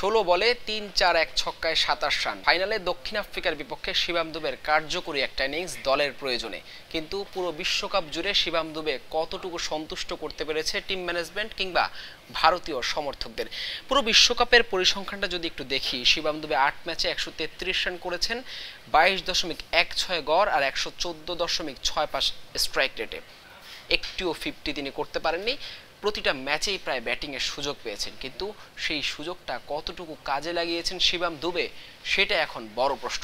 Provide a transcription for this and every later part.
16 বলে 3-4-1 ছক্কায় 27 রান। ফাইনালে দক্ষিণ আফ্রিকার বিপক্ষে শিবাম দুবের কার্যকরী একটা ইনিংস দলের প্রয়োজনে। কিন্তু পুরো বিশ্বকাপ জুড়ে শিবাম দুবে কতটুকু সন্তুষ্ট করতে পেরেছে টিম ম্যানেজমেন্ট কিংবা ভারতীয় সমর্থকদের? পুরো বিশ্বকাপের পরিসংখ্যানটা যদি একটু দেখি, শিবাম দুবে 8 ম্যাচে 133 রান করেছেন, 22.16 গড় আর 114.65 স্ট্রাইক রেটে। একটিও 50 তিনি করতে পারেননি। প্রতিটা ম্যাচেই প্রায় ব্যাটিংয়ের সুযোগ পেয়েছেন, কিন্তু সেই সুযোগটা কতটুকু কাজে লাগিয়েছেন শিবাম দুবে, সেটা এখন বড় প্রশ্ন।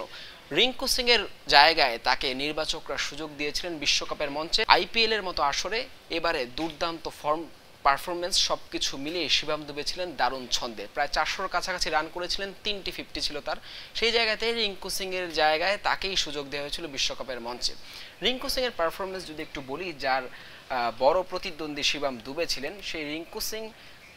রিঙ্কু সিং এর জায়গায় তাকে নির্বাচকরা সুযোগ দিয়েছিলেন বিশ্বকাপের মঞ্চে। আইপিএল এর মতো আসরে এবারে দুর্দান্ত ফর্ম, পারফরমেন্স সবকিছু মিলিয়ে শিবাম দুবে ছিলেন দারুণ ছন্দে। প্রায় 400-র কাছাকাছি রান করেছিলেন, 3টি 50 ছিল তার। সেই জায়গাতে রিঙ্কু সিং এর জায়গায় তাকেই সুযোগ দেওয়া হয়েছিল বিশ্বকাপের মঞ্চে। রিঙ্কু সিং এর পারফরমেন্স যদি একটু বলি, যার বড় প্রতিদ্বন্দ্বী শিবাম দুবে ছিলেন, সেই রিঙ্কু সিং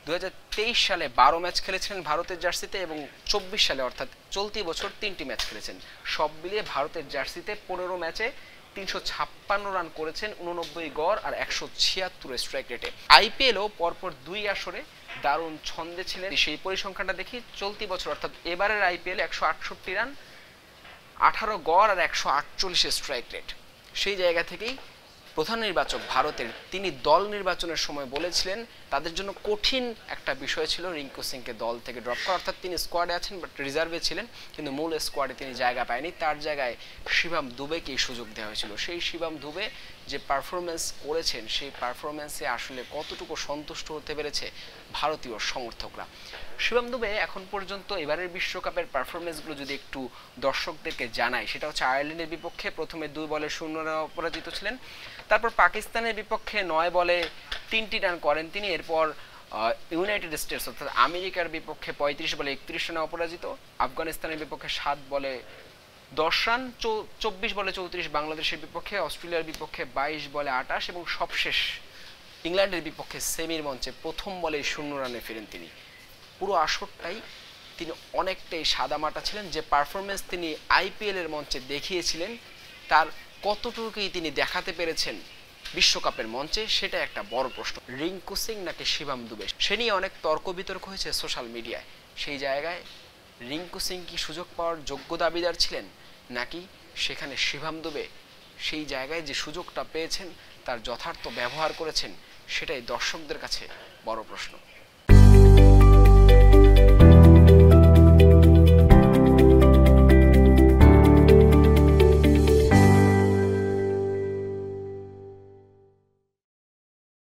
2023 সালে 12 ম্যাচ খেলেছিলেন ভারতের জার্সিতে এবং 24 সালে অর্থাৎ চলতি বছর 3টি ম্যাচ খেলেছেন। সব মিলিয়ে ভারতের জার্সিতে 15 ম্যাচে 356 রান করেছেন, 89 গড় আর 176 স্ট্রাইক রেটে। আইপিএলও পরপর 2 আসরে দারুণ ছন্দে ছিলেন। সেই পরিসংখ্যানটা দেখি, চলতি বছর অর্থাৎ এবারের আইপিএল 168 রান, 18 গড় আর 148 স্ট্রাইক রেট। সেই জায়গা থেকেই প্রধান নির্বাচক ভারতের, তিনি দল নির্বাচনের সময় বলেছিলেন তাদের জন্য কঠিন একটা বিষয় ছিল রিঙ্কু সিংকে দল থেকে ড্রপ করা, অর্থাৎ তিনি স্কোয়াডে আছেন বাট রিজার্ভে ছিলেন, কিন্তু মূল স্কোয়াডে তিনি জায়গা পায়নি। তার জায়গায় শিবাম দুবেকেই সুযোগ দেওয়া হয়েছিল। সেই শিবাম দুবে যে পারফরমেন্স করেছেন, সেই পারফরমেন্সে আসলে কতটুকু সন্তুষ্ট হতে পেরেছে ভারতীয় সমর্থকরা? শিবাম দুবে এখন পর্যন্ত এবারের বিশ্বকাপের পারফরমেন্সগুলো যদি একটু দর্শকদেরকে জানাই, সেটা হচ্ছে আয়ারল্যান্ডের বিপক্ষে প্রথমে 2 বলে 0 রানে অপরাজিত ছিলেন, তারপর পাকিস্তানের বিপক্ষে 9 বলে 3টি রান করেন তিনি, এরপর ইউনাইটেড স্টেটস অর্থাৎ আমেরিকার বিপক্ষে 35 বলে 31 রানে অপরাজিত, আফগানিস্তানের বিপক্ষে 7 বলে 10 রান, 24 বলে 34 বাংলাদেশের বিপক্ষে, অস্ট্রেলিয়ার বিপক্ষে 22 বলে 28 এবং সবশেষ ইংল্যান্ডের বিপক্ষে সেমির মঞ্চে প্রথম বলে 0 রানে ফিরেন তিনি। পুরো আসরটাই তিনি অনেকটাই সাদামাটা ছিলেন। যে পারফরমেন্স তিনি আইপিএল এর মঞ্চে দেখিয়েছিলেন, তার কতটুকুই তিনি দেখাতে পেরেছেন বিশ্বকাপের মঞ্চে, সেটা একটা বড় প্রশ্ন। রিঙ্কু সিং নাকি শিবাম দুবে, সে নিয়ে অনেক তর্ক বিতর্ক হয়েছে সোশ্যাল মিডিয়ায়। সেই জায়গায় রিঙ্কু সিং কি সুযোগ পাওয়ার যোগ্য দাবিদার ছিলেন, নাকি সেখানে শিবাম দুবে সেই জায়গায় যে সুযোগটা পেয়েছেন তার যথার্থ ব্যবহার করেছেন, সেটাই দর্শকদের কাছে বড় প্রশ্ন।